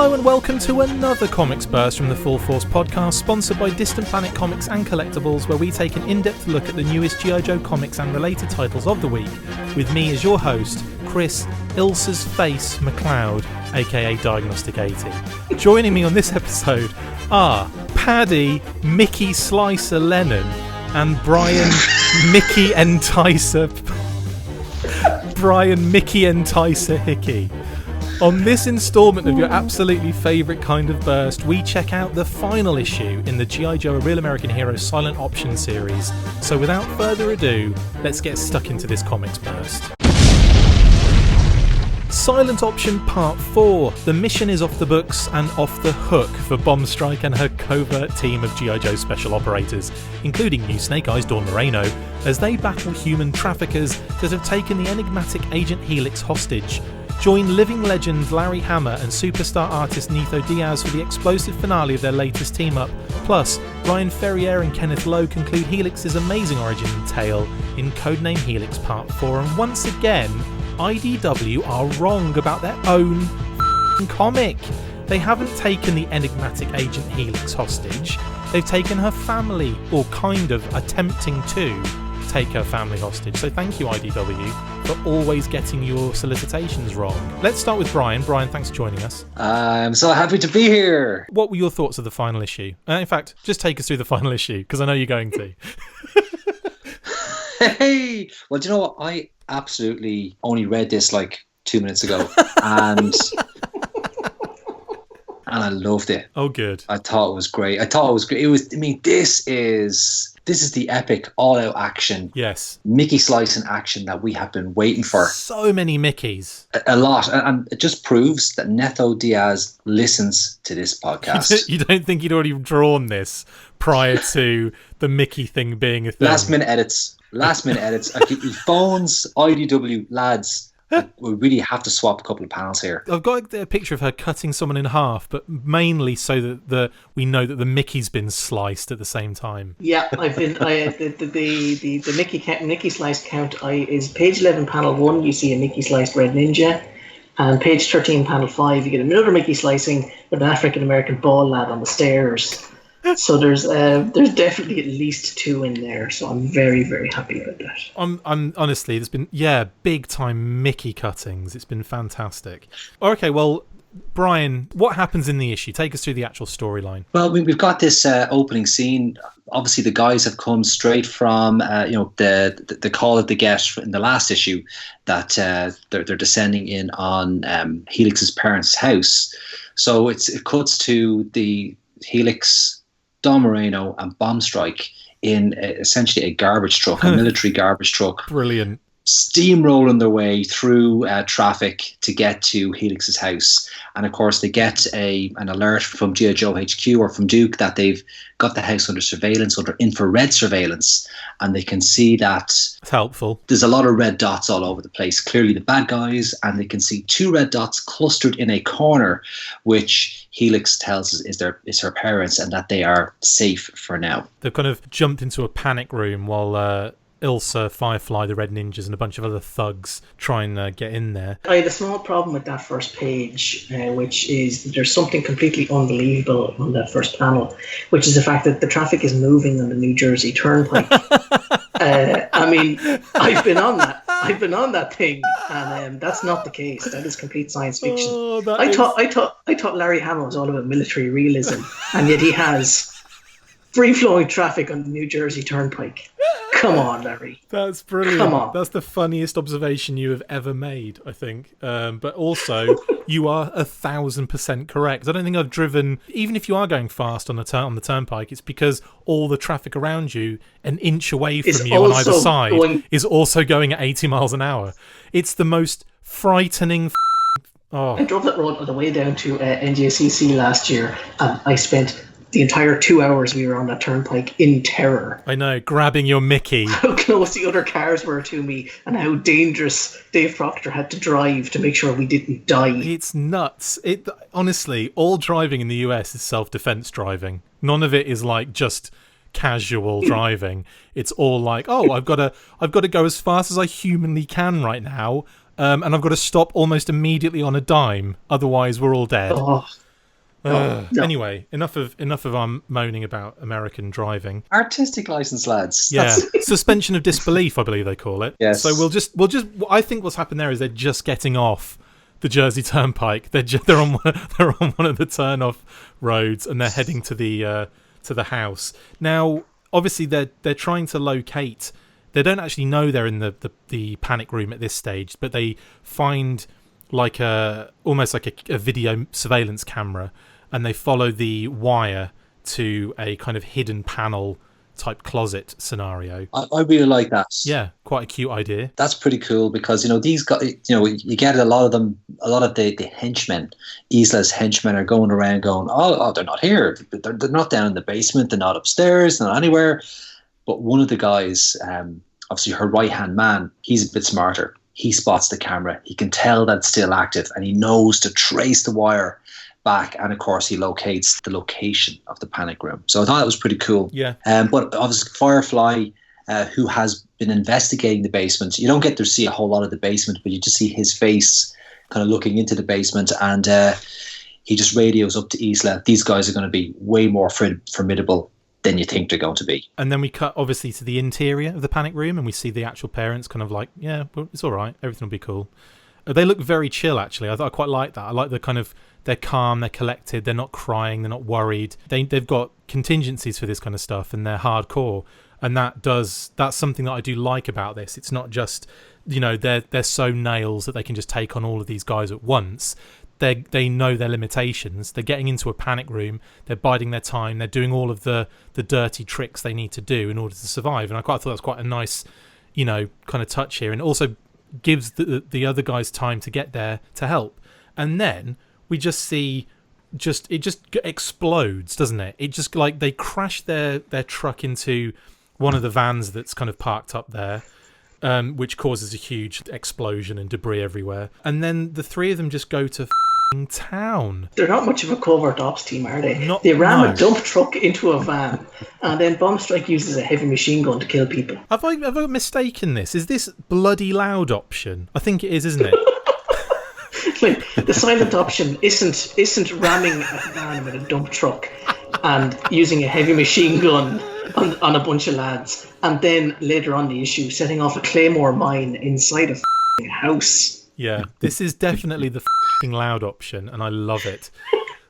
Hello and welcome to another Comics Burst from the Full Force podcast, sponsored by Distant Planet Comics and Collectibles, where we take an in-depth look at the newest G.I. Joe comics and related titles of the week, with me as your host, Chris Ilsa's Face McLeod, aka Diagnostic 80. Joining me on this episode are Paddy Mickey Slicer Lennon and Brian Mickey Enticer Hickey. On this instalment of your absolutely favourite kind of burst, we check out the final issue in the G.I. Joe: A Real American Hero Silent Option series. So without further ado, let's get stuck into this comics burst. Silent Option Part 4. The mission is off the books and off the hook for Bombstrike and her covert team of G.I. Joe special operators, including new Snake Eyes Dawn Moreno, as they battle human traffickers that have taken the enigmatic Agent Helix hostage. Join living legend Larry Hama and superstar artist Nitho Diaz for the explosive finale of their latest team-up. Plus, Ryan Ferrier and Kenneth Lowe conclude Helix's amazing origin tale in Codename Helix Part 4. And once again, IDW are wrong about their own comic. They haven't taken the enigmatic Agent Helix hostage. They've taken her family, or kind of attempting to take her family hostage. So thank you, IDW, for always getting your solicitations wrong. Let's start with Brian. Brian, thanks for joining us. I'm so happy to be here. What were your thoughts of the final issue? In fact, just take us through the final issue, because I know you're going to. Hey! Well, do you know what? I absolutely only read this like 2 minutes ago, and I loved it. Oh, good. I thought it was great. This is the epic all-out action. Yes. Mickey slicing action that we have been waiting for. So many Mickeys. A lot. And it just proves that Nitho Diaz listens to this podcast. You don't think he'd already drawn this prior to the Mickey thing being a thing? Last minute edits. He phones IDW lads. We really have to swap a couple of panels here. I've got a picture of her cutting someone in half, but mainly so that we know that the Mickey's been sliced at the same time. Yeah, the Mickey slice count is page 11, panel 1. You see a Mickey sliced Red Ninja, and page 13, panel 5. You get another Mickey slicing with an African American bald lad on the stairs. So there's definitely at least 2 in there, so I'm very, very happy about that. I'm honestly, there's been big time Mickey cuttings. It's been fantastic. Okay, well, Brian, what happens in the issue? Take us through the actual storyline. Well, we've got this opening scene. Obviously, the guys have come straight from the call that they get in the last issue that they're descending in on Helix's parents' house. So it cuts to the Helix, Dawn Moreno and Bombstrike in essentially a garbage truck, a military garbage truck. Brilliant. Steamrolling their way through traffic to get to Helix's house. And of course, they get an alert from G.I. Joe HQ or from Duke that they've got the house under surveillance, under infrared surveillance. And they can see that it's helpful. There's a lot of red dots all over the place. Clearly the bad guys, and they can see 2 red dots clustered in a corner, which Helix tells us is her parents and that they are safe for now. They've kind of jumped into a panic room while Ilsa, Firefly, the Red Ninjas, and a bunch of other thugs try and get in there. I had a small problem with that first page, which is that there's something completely unbelievable on that first panel, which is the fact that the traffic is moving on the New Jersey Turnpike. I mean, I've been on that thing, and that's not the case. That is complete science fiction. I thought Larry Hama was all about military realism, and yet he has free-flowing traffic on the New Jersey Turnpike. Come on, Larry. That's brilliant. Come on. That's the funniest observation you have ever made, I think. But also, you are 1,000% correct. I don't think I've driven, even if you are going fast on the turnpike, it's because all the traffic around you, an inch away from you on either side, is also going at 80 miles an hour. It's the most frightening. I drove that road on the way down to NJCC last year, and I spent the entire 2 hours we were on that turnpike in terror. I know, grabbing your Mickey. How close the other cars were to me, and how dangerous Dave Proctor had to drive to make sure we didn't die. It's nuts. Honestly, all driving in the US is self-defense driving. None of it is like just casual driving. It's all like, I've got to go as fast as I humanly can right now, and I've got to stop almost immediately on a dime. Otherwise, we're all dead. No. Anyway, enough of our moaning about American driving. Artistic license, lads. Yeah, suspension of disbelief, I believe they call it. Yes. So we'll just. I think what's happened there is they're just getting off the Jersey Turnpike. They're on one of the turn-off roads, and they're heading to the house. Now, obviously, they're trying to locate. They don't actually know they're in the panic room at this stage, but they find like almost like a video surveillance camera, and they follow the wire to a kind of hidden panel type closet scenario. I really like that. Yeah, quite a cute idea. That's pretty cool because, these guys, you get a lot of them, a lot of the henchmen, Isla's henchmen are going around going, oh, they're not here. They're not down in the basement. They're not upstairs. They're not anywhere. But one of the guys, obviously her right-hand man, he's a bit smarter. He spots the camera. He can tell that it's still active, and he knows to trace the wire back. And of course, he locates the location of the panic room. So I thought that was pretty cool. Yeah. But obviously, Firefly, who has been investigating the basement, you don't get to see a whole lot of the basement, but you just see his face kind of looking into the basement, and he just radios up to Isla. These guys are going to be way more formidable than you think they're going to be. And then we cut obviously to the interior of the panic room, and we see the actual parents kind of like, yeah, well, it's all right, everything will be cool. They look very chill, actually. I quite like that. I like the kind of, they're calm, they're collected, they're not crying, they're not worried. They've got contingencies for this kind of stuff, and they're hardcore. And that's something that I do like about this. It's not just, they're so nails that they can just take on all of these guys at once. They know their limitations. They're getting into a panic room. They're biding their time. They're doing all of the dirty tricks they need to do in order to survive. And I thought that was quite a nice, kind of touch here. And it also gives the other guys time to get there to help. And then we just see, it just explodes, doesn't it? It just like they crash their truck into one of the vans that's kind of parked up there. Which causes a huge explosion and debris everywhere. And then the three of them just go to town. They're not much of a covert ops team, are they? They ram a dump truck into a van, and then Bombstrike uses a heavy machine gun to kill people. Have I mistaken this? Is this bloody loud option? I think it is, isn't it? Like, the silent option isn't ramming a van with a dump truck and using a heavy machine gun on a bunch of lads, and then later on the issue setting off a claymore mine inside a house. Yeah, this is definitely the loud option, and I love it.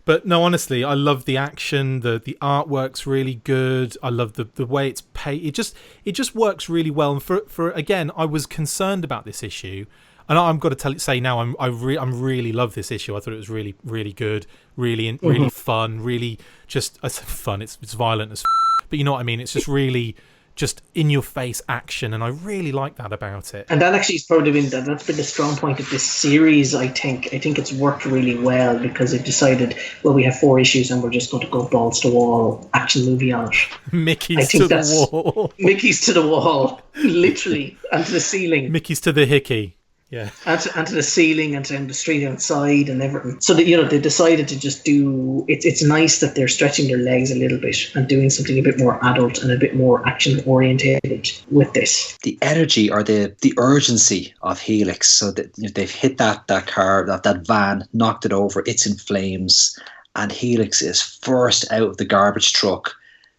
But no, honestly, I love the action. The artwork's really good. I love the way it's paid. It just works really well. And for again, I was concerned about this issue, and I'm got to say now I really love this issue. I thought it was really really good, really fun, really just fun. It's violent as, but you know what I mean. It's just really just in your face action, and I really like that about it. And that actually has probably been that's been the strong point of this series. I think it's worked really well because they've decided, well, we have 4 issues and we're just going to go balls to wall action movie on it. Mickey's to the wall. Mickey's to the wall, literally, and to the ceiling. Mickey's to the hickey. Yeah, and to the ceiling and to the street outside and everything. So that they decided to just do. It's nice that they're stretching their legs a little bit and doing something a bit more adult and a bit more action orientated with this. The energy or the urgency of Helix. So that they've hit that car, that van, knocked it over. It's in flames, and Helix is first out of the garbage truck,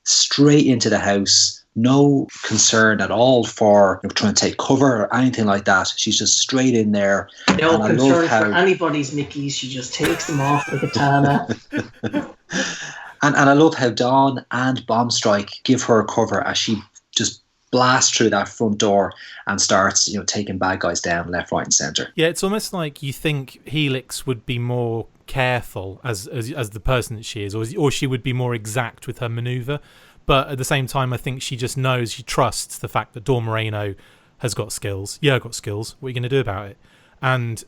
straight into the house. No concern at all for trying to take cover or anything like that. She's just straight in there. No concern for anybody's Mickeys. She just takes them off with a katana. and I love how Dawn and Bombstrike give her a cover as she just blasts through that front door and starts taking bad guys down left, right and centre. Yeah, it's almost like you think Helix would be more careful as the person that she is, or she would be more exact with her manoeuvre. But at the same time, I think she just knows, she trusts the fact that Dawn Moreno has got skills. Yeah, I've got skills. What are you going to do about it? And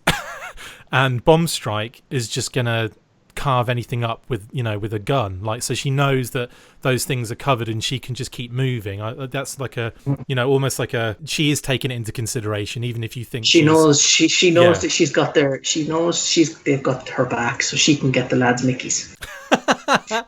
Bombstrike is just going to carve anything up with a gun. Like, so she knows that those things are covered and she can just keep moving. That's like a, almost like a, she is taking it into consideration, even if you think she knows that she's got they've got her back, so she can get the lads Mickeys.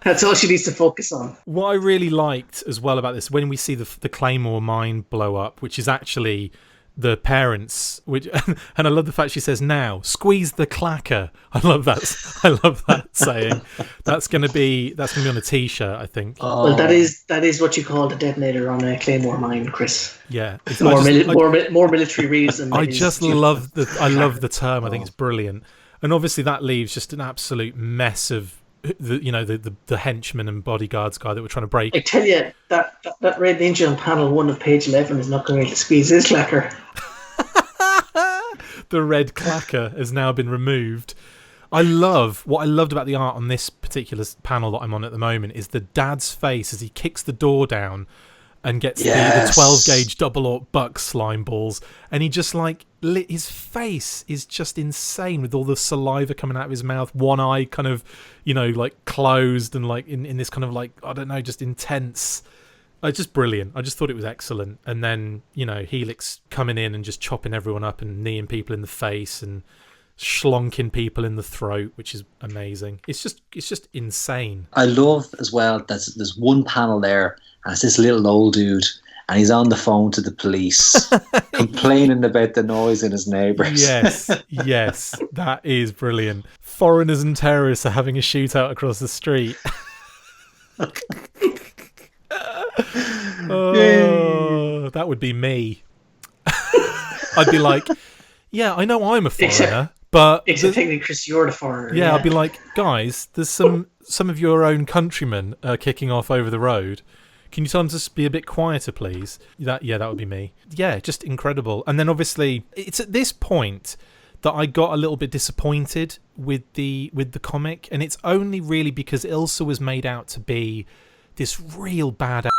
That's all she needs to focus on. What I really liked as well about this, when we see the Claymore mine blow up, which is actually the parents, which and I love the fact she says, "Now squeeze the clacker." I love that saying. That's gonna be on a T-shirt, I think. Well, that is what you call the detonator on a Claymore mine, Chris. Yeah, more military reason. I just love the term. I think it's brilliant, and obviously that leaves just an absolute mess of the henchman and bodyguards guy that were trying to break. I tell you, that Red Ninja on panel 1 of page 11 is not going to squeeze his clacker. The red clacker has now been removed. What I loved about the art on this particular panel that I'm on at the moment is the dad's face as he kicks the door down and gets the 12-gauge double-aught buck slime balls, and he just his face is just insane with all the saliva coming out of his mouth, one eye kind of closed and in this kind of I don't know, just intense. Just brilliant. I just thought it was excellent. And then Helix coming in and just chopping everyone up and kneeing people in the face and schlonking people in the throat, which is amazing. It's just insane. I love as well there's one panel there, and it's this little old dude, and he's on the phone to the police complaining about the noise in his neighbours. Yes, that is brilliant. Foreigners and terrorists are having a shootout across the street. Oh, that would be me. I'd be like, yeah, I know I'm a foreigner, but technically, Chris, you're the foreigner. Yeah, I'd be like, guys, there's some of your own countrymen kicking off over the road. Can you tell them to be a bit quieter, please? That would be me. Yeah, just incredible. And then obviously, it's at this point that I got a little bit disappointed with the comic, and it's only really because Ilsa was made out to be this real badass.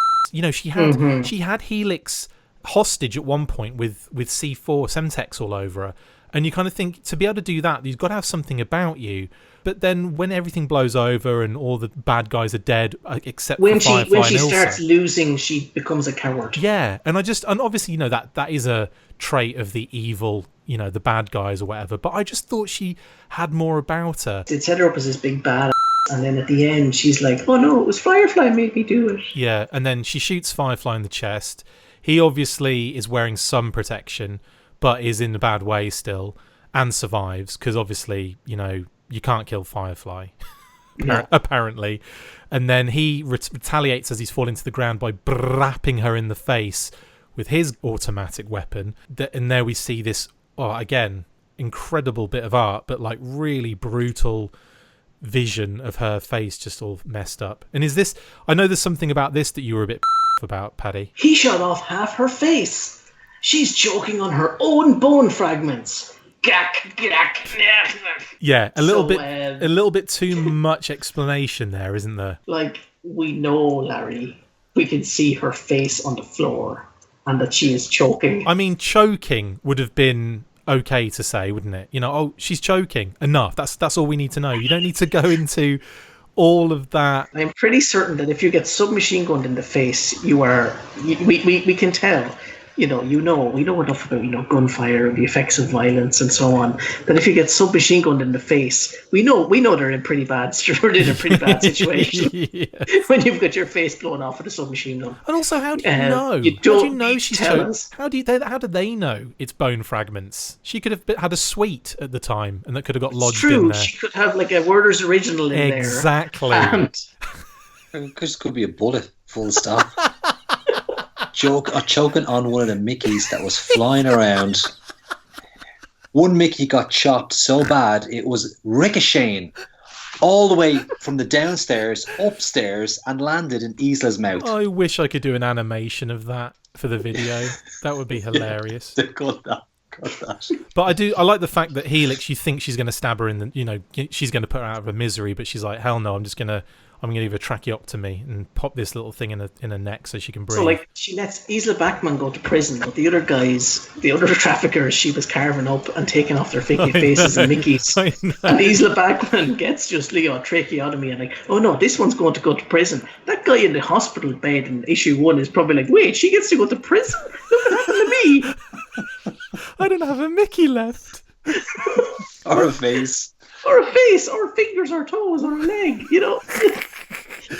She had Helix hostage at one point with C4 Semtex all over her, and you kind of think, to be able to do that, you've got to have something about you. But then when everything blows over and all the bad guys are dead, except for Firefly when she and Ilsa, starts losing, she becomes a coward. Yeah, and obviously that is a trait of the evil, the bad guys or whatever. But I just thought she had more about her. It set her up as this big bad, and then at the end she's like, "Oh no, it was Firefly made me do it." Yeah, and then she shoots Firefly in the chest. He obviously is wearing some protection, but is in a bad way still, and survives because obviously you can't kill Firefly, apparently. And then he retaliates as he's falling to the ground by brapping her in the face with his automatic weapon. And there we see this, again, incredible bit of art, but really brutal vision of her face just all messed up. And I know there's something about this that you were a bit about, Paddy. He shot off half her face. She's choking on her own bone fragments. Yeah, a little bit too much explanation there, isn't there? We know, Larry, we can see her face on the floor and that she is choking. I mean, choking would have been okay to say, wouldn't it? She's choking. Enough. That's all we need to know. You don't need to go into all of that. I'm pretty certain that if you get submachine gunned in the face, we can tell. We know enough about gunfire and the effects of violence and so on. That if you get submachine gunned in the face, we know they're in a pretty bad situation. Yes. When you've got your face blown off with a submachine gun. And also, how do you know? How do you know she's choking? How do they know it's bone fragments? She could have had a suite at the time, and that could have got lodged in there. She could have a Werther's original in there. Exactly. This could be a bullet. Full stop. Choking on one of the Mickeys that was flying around. One Mickey got chopped so bad it was ricocheting all the way from the downstairs upstairs and landed in Isla's mouth. I wish I could do an animation of that for the video. That would be hilarious. Got that. But I like the fact that Helix, you think she's going to stab her in the, she's going to put her out of her misery, but she's like, hell no, I'm going to give a tracheotomy and pop this little thing in her neck so she can breathe. So she lets Isla Bachmann go to prison, but the other traffickers, she was carving up and taking off their faces and Mickeys. And Isla Bachmann gets just tracheotomy and oh no, this one's going to go to prison. That guy in the hospital bed in issue 1 is probably like, wait, she gets to go to prison? Look what happened to me. I don't have a Mickey left. Or a face. Or a face, or fingers, or toes, or a leg,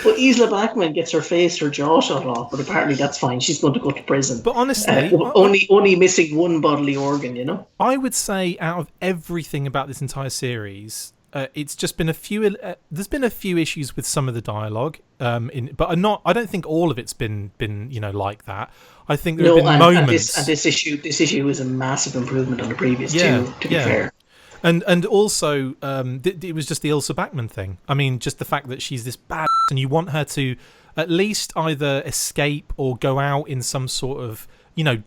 But Isla Blackman gets her jaw shot off, but apparently that's fine. She's going to go to prison. But honestly, only missing one bodily organ, you know? I would say out of everything about this entire series, it's just been a few. There's been a few issues with some of the dialogue, but I don't think all of it's been like that. I think there have been moments. And this issue is a massive improvement on the previous two. To be fair. And also, it was just the Ilsa Backman thing. I mean, just the fact that she's this bad, and you want her to at least either escape or go out in some sort of,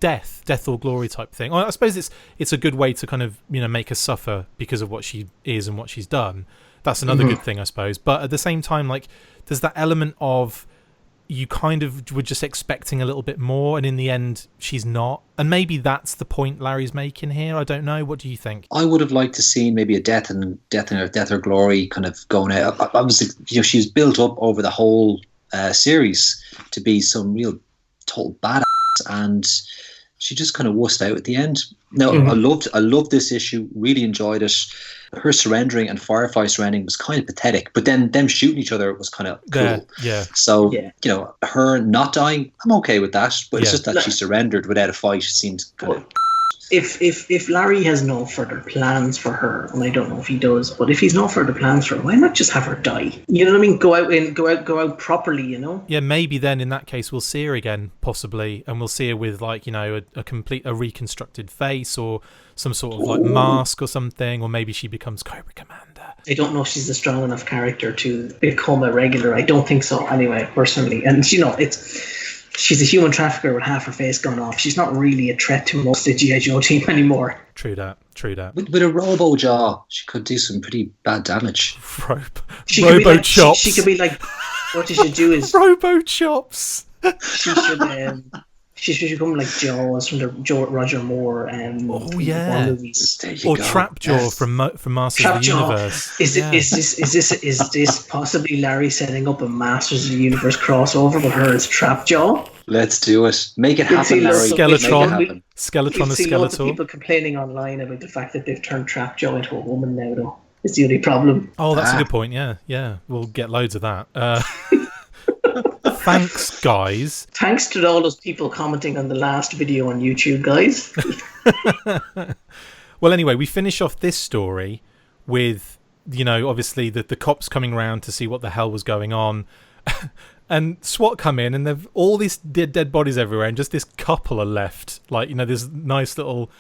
death or glory type thing. I suppose it's a good way to kind of, make her suffer because of what she is and what she's done. That's another good thing, I suppose. But at the same time, like, there's that element of you kind of were just expecting a little bit more, and in the end she's not, and maybe that's the point Larry's making here. I don't know, what do you think? I would have liked to see maybe a death or glory kind of going out. Obviously, she was built up over the whole series to be some real total badass, and she just kind of wussed out at the end. No, I loved this issue, really enjoyed it. Her surrendering and Firefly surrendering was kind of pathetic, but then them shooting each other was kind of cool. Yeah. So, her not dying, I'm okay with that, but it's just that she surrendered without a fight seems kind of... If Larry has no further plans for her, and I don't know if he does, but if he's no further plans for her, why not just have her die? You know what I mean? Go out properly, you know? Yeah, maybe then in that case we'll see her again, possibly, and we'll see her with like, a reconstructed face or some sort of like mask or something, or maybe she becomes Cobra Commander. I don't know if she's a strong enough character to become a regular. I don't think so anyway, personally. And she's a human trafficker with half her face gone off. She's not really a threat to most of the G.I. Joe team anymore. True that. With a robo jaw, she could do some pretty bad damage. Robo chops. She could be like, what she should do is... Robo chops. She should become like Jaws from the Roger Moore movies. Or Trapjaw from Masters of the Universe. Is this possibly Larry setting up a Masters of the Universe crossover with her as Trapjaw? Let's do it. Make it happen, Larry. Skeletron and Skeletor. Lots of people complaining online about the fact that they've turned Trapjaw into a woman now, though. It's the only problem. Oh, that's a good point. Yeah. We'll get loads of that. Thanks, guys. Thanks to all those people commenting on the last video on YouTube, guys. Well, anyway, we finish off this story with, obviously the cops coming around to see what the hell was going on. And SWAT come in, and they've all these dead bodies everywhere, and just this couple are left. Like, this nice little...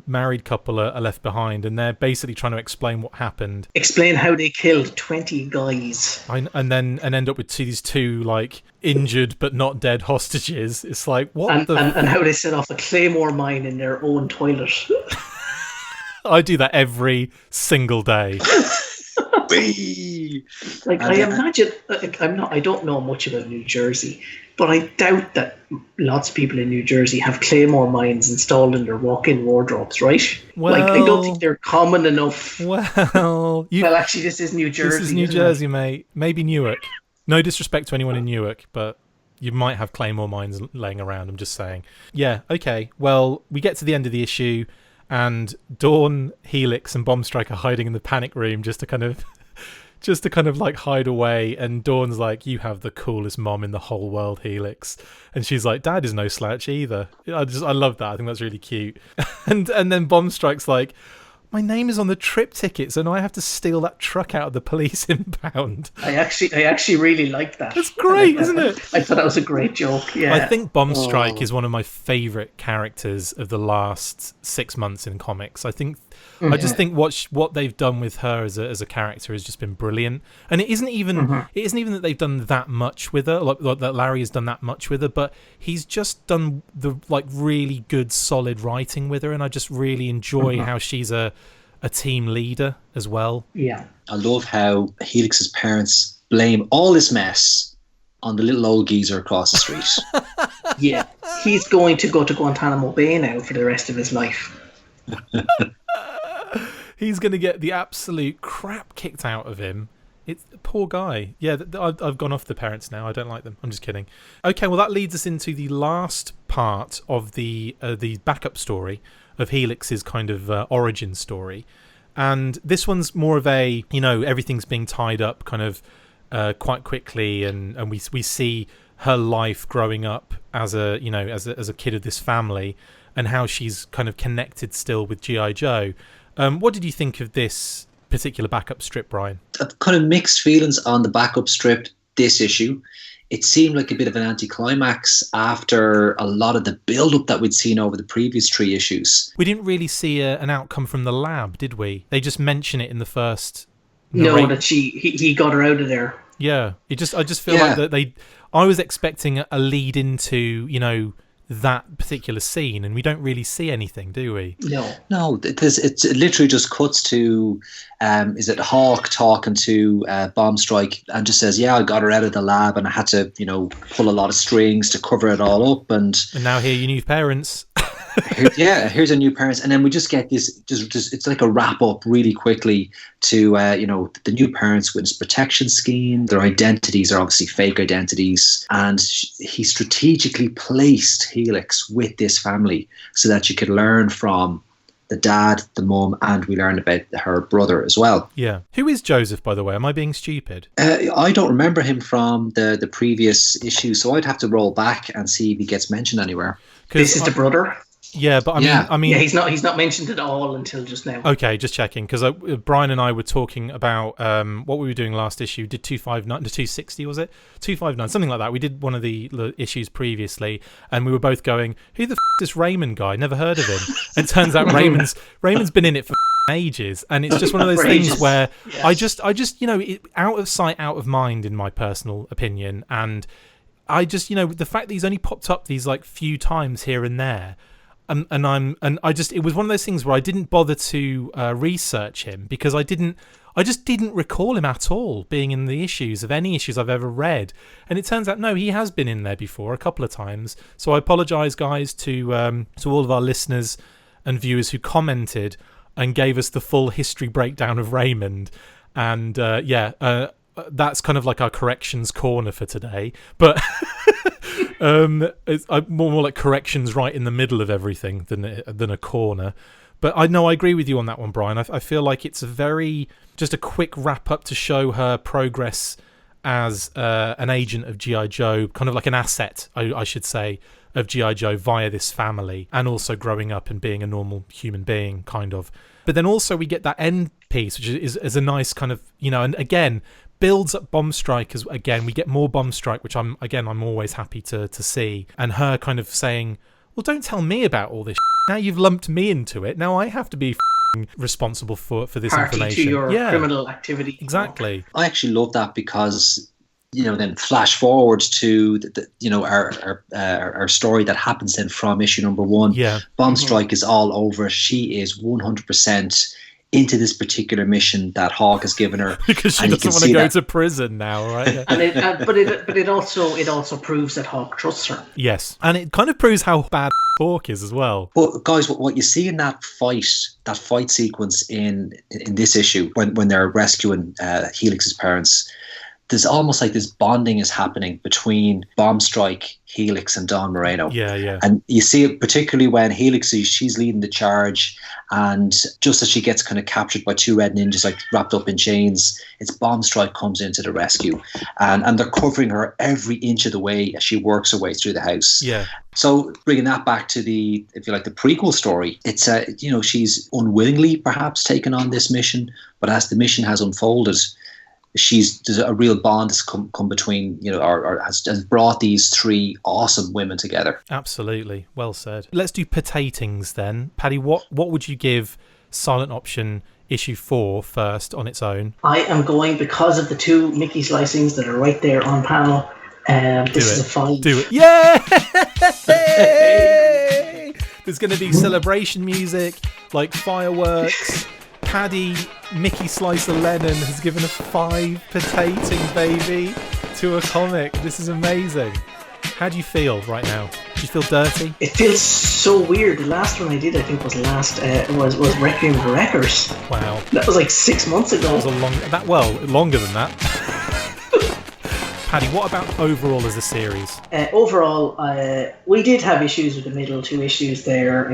married couple are left behind, and they're basically trying to explain what happened. Explain how they killed 20 guys. And end up with these two, like, injured but not dead hostages. It's like, what and how they set off a Claymore mine in their own toilet. I do that every single day. I imagine, I don't know much about New Jersey, but I doubt that lots of people in New Jersey have Claymore mines installed in their walk-in wardrobes, right? Well, I don't think they're common enough. Well, actually, this is New Jersey. This is New Jersey, mate. Maybe Newark. No disrespect to anyone in Newark, but you might have Claymore mines laying around. I'm just saying. Yeah. Okay. Well, we get to the end of the issue, and Dawn, Helix, and Bombstrike are hiding in the panic room just to kind of like hide away, and Dawn's like, you have the coolest mom in the whole world, Helix, and she's like, Dad is no slouch either. I love that. I think that's really cute. and then Bombstrike's like, my name is on the trip ticket, so now I have to steal that truck out of the police impound. I actually really liked that. It's great, isn't it? I thought that was a great joke. Yeah, I think Bombstrike is one of my favourite characters of the last 6 months in comics. I just think what they've done with her as a character has just been brilliant. And it isn't even that they've done that much with her, like that Larry has done that much with her, but he's just done the like really good solid writing with her, and I just really enjoy how she's a team leader as well. Yeah. I love how Helix's parents blame all this mess on the little old geezer across the street. Yeah. He's going to go to Guantanamo Bay now for the rest of his life. He's going to get the absolute crap kicked out of him. It's poor guy. Yeah, I've gone off the parents now. I don't like them. I'm just kidding. Okay, well that leads us into the last part of the backup story of Helix's kind of origin story, and this one's more of a everything's being tied up kind of quite quickly, and we see her life growing up as a kid of this family, and how she's kind of connected still with G.I. Joe. What did you think of this particular backup strip, Brian? I've kind of mixed feelings on the backup strip this issue. It seemed like a bit of an anticlimax after a lot of the build-up that we'd seen over the previous 3 issues. We didn't really see an outcome from the lab, did we? They just mention it in the first. No, that he got her out of there. Yeah, I just feel like that I was expecting a lead into that particular scene, and we don't really see anything, do we? No, it literally just cuts to is it Hawk talking to Bombstrike, and just says, I got her out of the lab and I had to pull a lot of strings to cover it all up, and now here you new parents. Here's a new parents, and then we just get this. Just it's like a wrap up really quickly to the new parents' witness protection scheme. Their identities are obviously fake identities, and he strategically placed Helix with this family so that you could learn from the dad, the mum, and we learn about her brother as well. Yeah. Who is Joseph, by the way? Am I being stupid? I don't remember him from the previous issue, so I'd have to roll back and see if he gets mentioned anywhere. This is the brother. Yeah, but I mean, he's not mentioned at all until just now. Okay, just checking, because Brian and I were talking about what we were doing last issue. Did 259 to 260 was it 259 something like that? We did one of the issues previously, and we were both going, "Who the f*** is this Raymond guy? Never heard of him." And it turns out Raymond's been in it for ages, and it's just one of those things where I just out of sight, out of mind, in my personal opinion, and I just the fact that he's only popped up these like few times here and there. It was one of those things where I didn't bother to research him because I just didn't recall him at all being in the issues of any issues I've ever read. And it turns out, no, he has been in there before a couple of times. So I apologise, guys, to all of our listeners and viewers who commented and gave us the full history breakdown of Raymond. And that's kind of like our corrections corner for today. But it's more like corrections right in the middle of everything than a corner. But I agree with you on that one, Brian. I feel like it's just a quick wrap up to show her progress as an agent of G.I. Joe, kind of like an asset, I should say, of G.I. Joe via this family, and also growing up and being a normal human being, kind of. But then also we get that end piece, which is a nice kind of, and again, builds up Bombstrike as again. We get more Bombstrike, which I'm always happy to see. And her kind of saying, well, don't tell me about all this now you've lumped me into it. Now I have to be responsible for this Party information. To your criminal activity. Exactly. I actually love that because then flash forward to our story that happens then from issue number 1. Yeah. Bombstrike is all over. She is 100% into this particular mission that Hawk has given her because she doesn't want to go to prison now, right? And but it also proves that Hawk trusts her. Yes, and it kind of proves how bad Hawk is as well. But guys, what you see in that fight sequence in this issue when they're rescuing Helix's parents, there's almost like this bonding is happening between Bombstrike, Helix, and Don Moreno. Yeah. And you see it particularly when Helix she's leading the charge, and just as she gets kind of captured by 2 red ninjas, like wrapped up in chains, it's Bombstrike comes into the rescue, and they're covering her every inch of the way as she works her way through the house. Yeah. So bringing that back to the prequel story, it's she's unwillingly perhaps taken on this mission, but as the mission has unfolded, there's a real bond has come between, or has brought these 3 awesome women together. Absolutely. Well said. Let's do potatings then. Paddy, what would you give Silent Option issue 4 first on its own? I am going, because of the 2 Mickey slicings that are right there on panel, this is a 5. Do it. Yay! There's going to be celebration music, like fireworks. Paddy, Mickey Slicer Lennon, has given a 5 potating, baby, to a comic. This is amazing. How do you feel right now? Do you feel dirty? It feels so weird. The last one I did, I think, was was Requiem for Wreckers. Wow. That was like 6 months ago. That was longer than that. Paddy, what about overall as a series? Overall, we did have issues with the middle two issues there.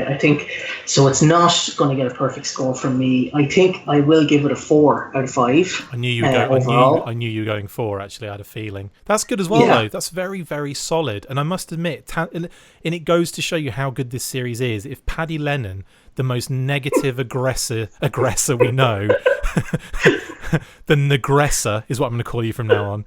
I think so. It's not going to get a perfect score from me. I think I will give it a 4 out of 5. I knew you were I knew you were going 4. Actually, I had a feeling that's good as well. Yeah. Though that's very, very solid. And I must admit, and it goes to show you how good this series is. If Paddy Lennon, the most negative aggressor we know, the Negressor is what I'm going to call you from now on.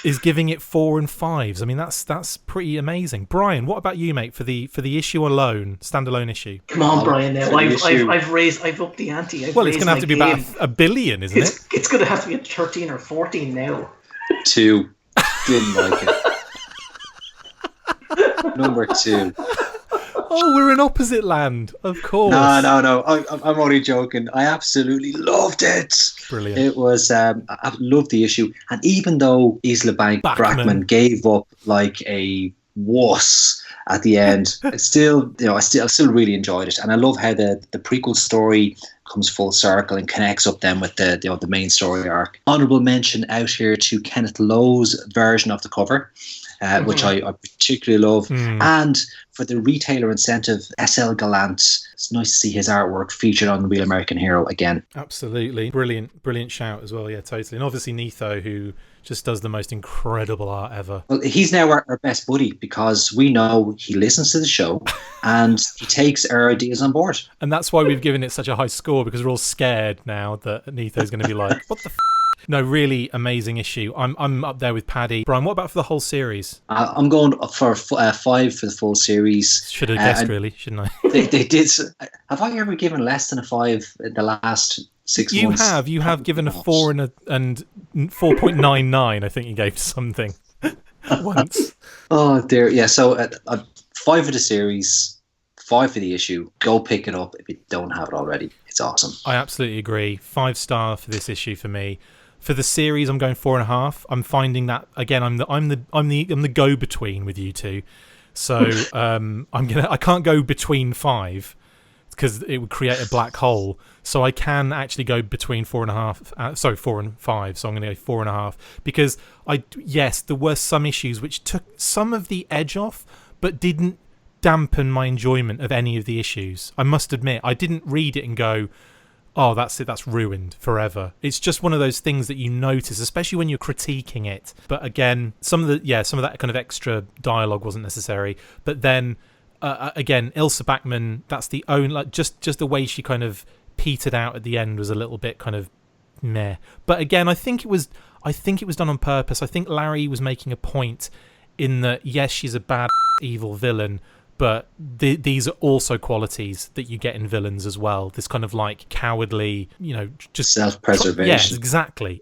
Is giving it 4 and 5s. I mean, that's pretty amazing. Brian, what about you, mate? For the issue alone, standalone issue. Come on, Brian. Now I've upped the ante. It's going to have to be about a billion, isn't it? It's going to have to be at 13 or 14 now. 2. Didn't like it. Number 2. Oh, we're in opposite land, of course. No. I'm only joking. I absolutely loved it. Brilliant. It was. I loved the issue, and even though Isla Brackman gave up like a wuss at the end, I still really enjoyed it, and I love how the prequel story comes full circle and connects up then with the main story arc. Honorable mention out here to Kenneth Lowe's version of the cover. Which I particularly love. And for the retailer incentive, SL Gallant, it's nice to see his artwork featured on the Real American Hero again. Absolutely. Brilliant shout as well. Yeah, totally. And obviously Netho, who just does the most incredible art ever. Well, he's now our best buddy because we know he listens to the show and he takes our ideas on board. And that's why we've given it such a high score, because we're all scared now that Netho's going to be like, what the No, really amazing issue. I'm up there with Paddy. Brian, what about for the whole series? I'm going for 5 for the full series. Should have guessed, really, shouldn't I? They did. Have I ever given less than a 5 in the last 6 months? You have given a 4 and 4.99. I think you gave something once. Oh dear, yeah. So 5 for the series, 5 for the issue. Go pick it up if you don't have it already. It's awesome. I absolutely agree. 5-star for this issue for me. For the series, I'm going 4.5. I'm finding that again. I'm the go between with you two. So I can't go between 5 because it would create a black hole. So I can actually go between 4.5. 4 and 5. So I'm going to go 4.5 because there were some issues which took some of the edge off, but didn't dampen my enjoyment of any of the issues. I must admit, I didn't read it and go, oh, that's it, that's ruined forever. It's just one of those things that you notice, especially when you're critiquing it. But again, some of that kind of extra dialogue wasn't necessary. But then, again, Ilsa Backman, that's the only, just the way she kind of petered out at the end was a little bit kind of meh. But again, I think it was done on purpose. I think Larry was making a point in that, yes, she's a bad, evil villain, but these are also qualities that you get in villains as well. This kind of like cowardly, just self-preservation. Yes, exactly.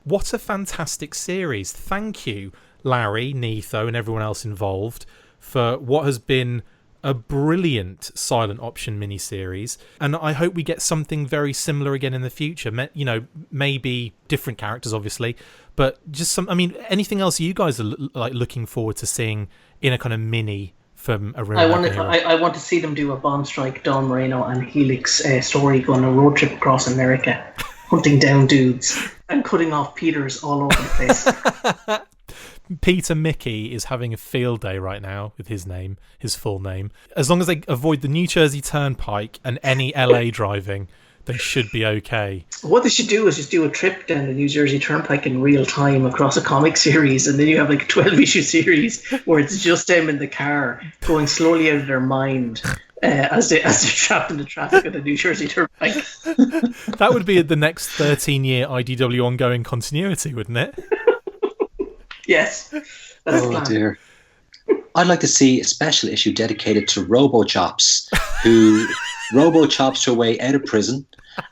What a fantastic series. Thank you, Larry, Netho, and everyone else involved for what has been a brilliant Silent Option miniseries. And I hope we get something very similar again in the future. Maybe different characters, obviously, but just anything else you guys are like looking forward to seeing in a kind of mini from a real I want to see them do a Bomb Strike, Don Moreno and Helix story, going on a road trip across America, hunting down dudes and cutting off Peters all over the place. Peter Mickey is having a field day right now with his full name. As long as they avoid the New Jersey Turnpike and any LA driving, they should be okay. What they should do is just do a trip down the New Jersey Turnpike in real time across a comic series, and then you have like a 12-issue series where it's just them in the car going slowly out of their mind as they're trapped in the traffic of the New Jersey Turnpike. That would be the next 13-year IDW ongoing continuity, wouldn't it? Yes. Oh dear. I'd like to see a special issue dedicated to Robo-Chops, who Robo-Chops her way out of prison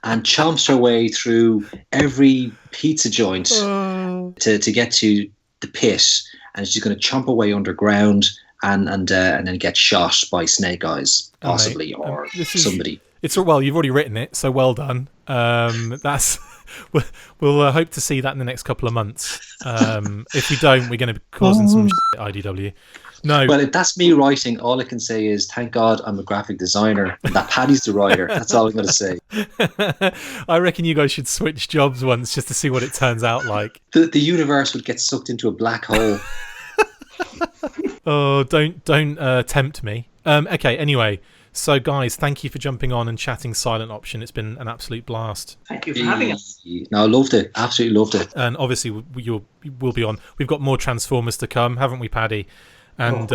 and chomps her way through every pizza joint to get to the pit, and she's going to chomp away underground and then get shot by Snake Eyes, possibly, or somebody. You've already written it, so well done. That's We'll hope to see that in the next couple of months. If we don't, we're going to be causing some shit at IDW. No. Well, if that's me writing, all I can say is, thank God I'm a graphic designer and that Paddy's the writer. That's all I'm going to say. I reckon you guys should switch jobs once just to see what it turns out like. The universe would get sucked into a black hole. Oh, don't tempt me. Okay, anyway. So, guys, thank you for jumping on and chatting Silent Option. It's been an absolute blast. Thank you for having us. No, I loved it. Absolutely loved it. And obviously, we'll be on. We've got more Transformers to come, haven't we, Paddy? And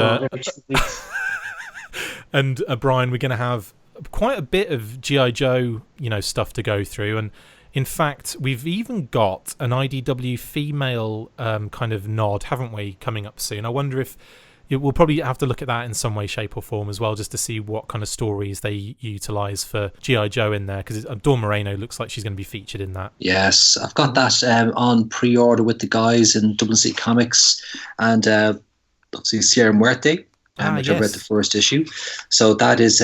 and Brian, we're going to have quite a bit of G.I. Joe, stuff to go through. And in fact, we've even got an IDW female kind of nod, haven't we, coming up soon? I wonder if we'll probably have to look at that in some way, shape or form as well, just to see what kind of stories they utilise for G.I. Joe in there, because Dawn Moreno looks like she's going to be featured in that. Yes, I've got that on pre-order with the guys in Dublin City Comics, and obviously Sierra Muerte, which I read the first issue. So that is,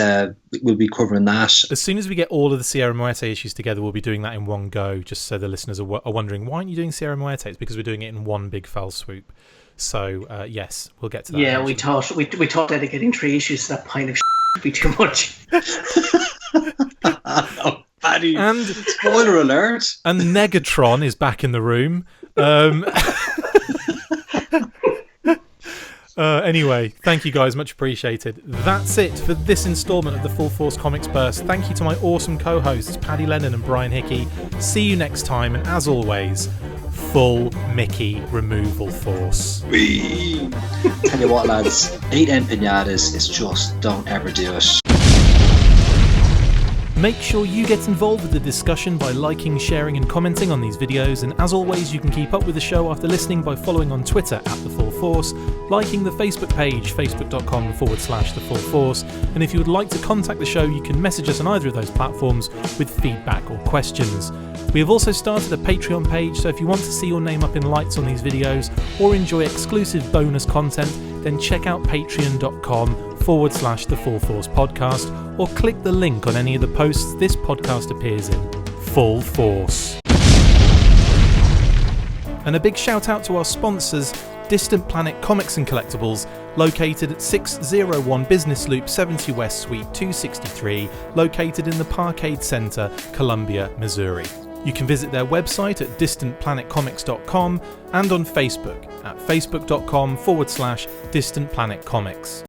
we'll be covering that. As soon as we get all of the Sierra Muerte issues together, we'll be doing that in one go, just so the listeners are wondering, why aren't you doing Sierra Muerte? It's because we're doing it in one big fell swoop. So, yes, we'll get to that. Yeah, we thought dedicating 3 issues to that pile of shit would be too much. Oh, Paddy. And spoiler alert. And Negatron is back in the room. Anyway, thank you guys, much appreciated. That's it for this instalment of the Full Force Comics Burst. Thank you to my awesome co-hosts Paddy Lennon and Brian Hickey. See you next time, and as always, full Mickey removal force. Tell you what, lads, 8 empanadas is just, don't ever do it. Make sure you get involved with the discussion by liking, sharing and commenting on these videos, and as always you can keep up with the show after listening by following on Twitter @TheFullForce, liking the Facebook page facebook.com/TheFullForce, and if you would like to contact the show you can message us on either of those platforms with feedback or questions. We have also started a Patreon page, so if you want to see your name up in lights on these videos or enjoy exclusive bonus content, then check out patreon.com/TheFullForce podcast, or click the link on any of the posts this podcast appears in. Full Force. And a big shout out to our sponsors, Distant Planet Comics and Collectibles, located at 601 Business Loop 70 West Suite 263, located in the Parkade Center, Columbia, Missouri. You can visit their website at distantplanetcomics.com and on Facebook at facebook.com/distantplanetcomics.